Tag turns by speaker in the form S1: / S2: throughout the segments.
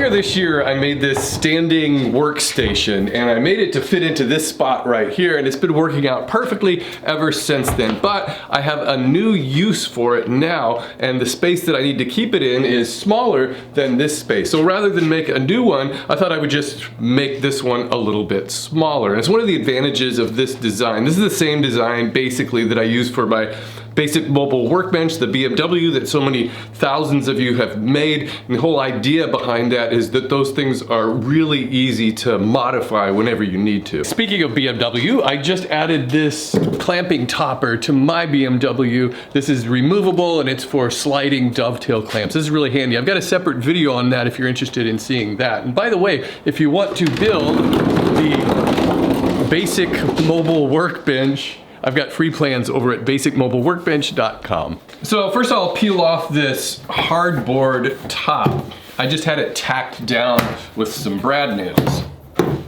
S1: Earlier this year, I made this standing workstation, and I made it to fit into this spot right here, and it's been working out perfectly ever since then. But I have a new use for it now, and the space that I need to keep it in is smaller than this space. So rather than make a new one, I thought I would just make this one a little bit smaller. And it's one of the advantages of this design. This is the same design basically that I use for my Basic Mobile Workbench, the BMW that so many thousands of you have made. And the whole idea behind that is that those things are really easy to modify whenever you need to. Speaking of BMW, I just added this clamping topper to my BMW. This is removable and it's for sliding dovetail clamps. This is really handy. I've got a separate video on that if you're interested in seeing that. And by the way, if you want to build the Basic Mobile Workbench, I've got free plans over at basicmobileworkbench.com. So first I'll peel off this hardboard top. I just had it tacked down with some brad nails. And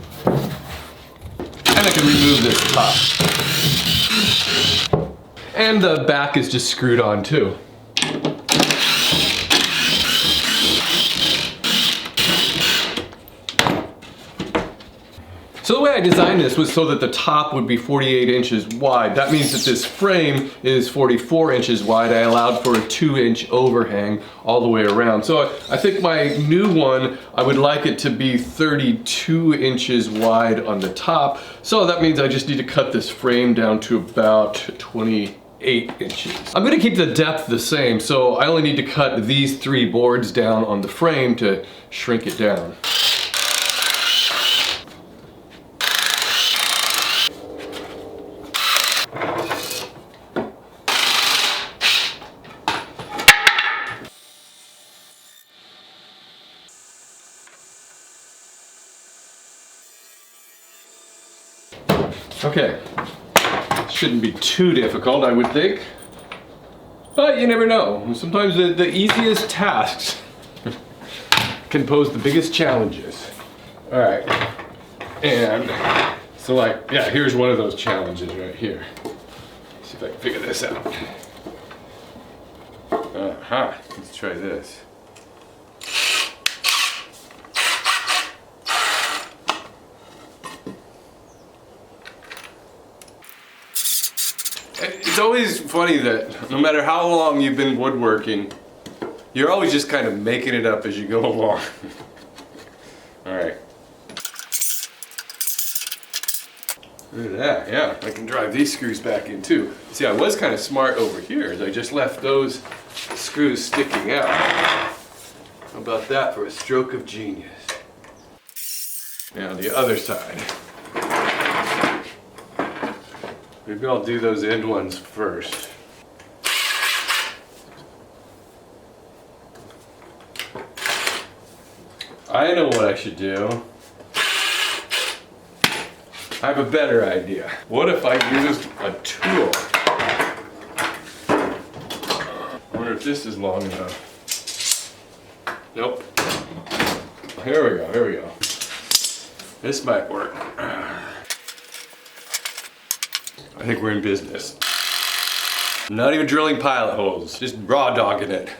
S1: I can remove this top. And the back is just screwed on too. So the way I designed this was so that the top would be 48 inches wide. That means that this frame is 44 inches wide. I allowed for a 2-inch overhang all the way around. So I think my new one, I would like it to be 32 inches wide on the top. So that means I just need to cut this frame down to about 28 inches. I'm gonna keep the depth the same, so I only need to cut these 3 boards down on the frame to shrink it down. Okay, shouldn't be too difficult, I would think, but you never know. Sometimes the easiest tasks can pose the biggest challenges. All right, and so like, yeah, here's one of those challenges right here. Let's see if I can figure this out. Let's try this. It's always funny that no matter how long you've been woodworking, you're always just kind of making it up as you go along. All right. Look at that, yeah. I can drive these screws back in too. See, I was kind of smart over here, as I just left those screws sticking out. How about that for a stroke of genius? Now the other side. Maybe I'll do those end ones first. I know what I should do. I have a better idea. What if I used a tool? I wonder if this is long enough. Nope. Here we go, here we go. This might work. I think we're in business. I'm not even drilling pilot holes, just raw dogging it.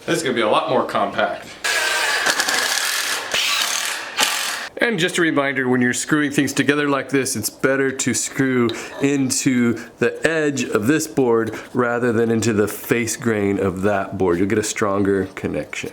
S1: This is gonna be a lot more compact. And just a reminder, when you're screwing things together like this, it's better to screw into the edge of this board rather than into the face grain of that board. You'll get a stronger connection.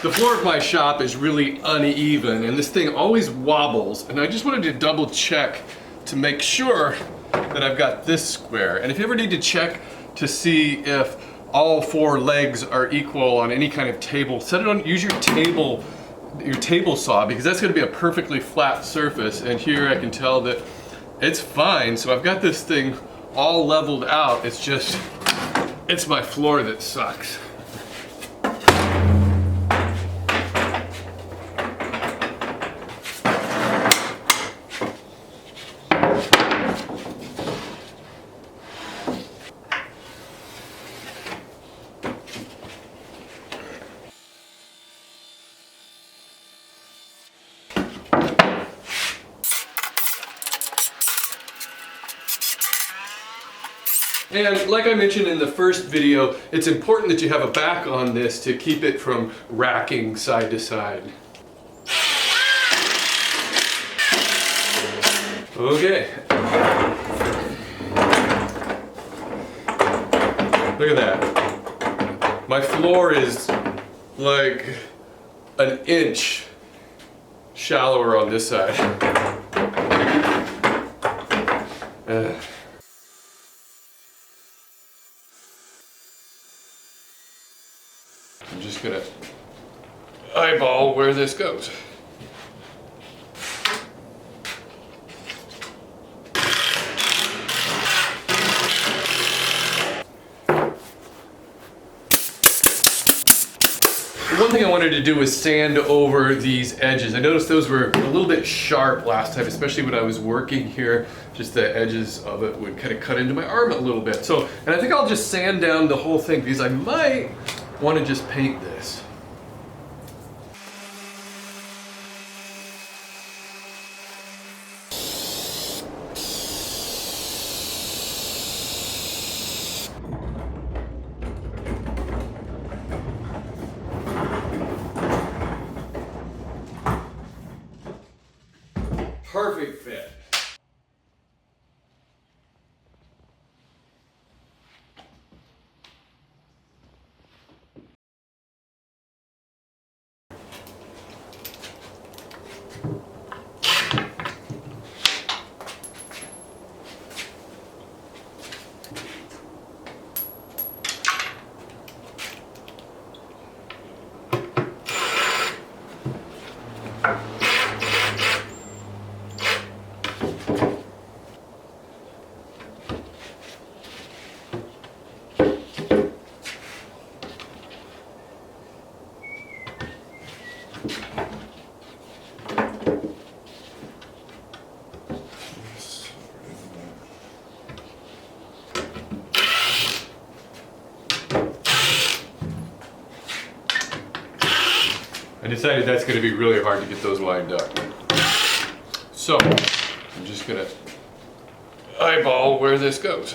S1: The floor of my shop is really uneven and this thing always wobbles, and I just wanted to double check to make sure that I've got this square. And if you ever need to check to see if all 4 legs are equal on any kind of table, set it on, use your table saw, because that's gonna be a perfectly flat surface. And here I can tell that it's fine. So I've got this thing all leveled out. It's just, it's my floor that sucks. And like I mentioned in the first video, it's important that you have a back on this to keep it from racking side to side. Okay. Look at that. My floor is like an inch shallower on this side. I'm just gonna eyeball where this goes. One thing I wanted to do was sand over these edges. I noticed those were a little bit sharp last time, especially when I was working here. Just the edges of it would kind of cut into my arm a little bit. So, and I think I'll just sand down the whole thing because I might want to just paint this. Perfect fit. I decided that's going to be really hard to get those lined up. So, I'm just going to eyeball where this goes.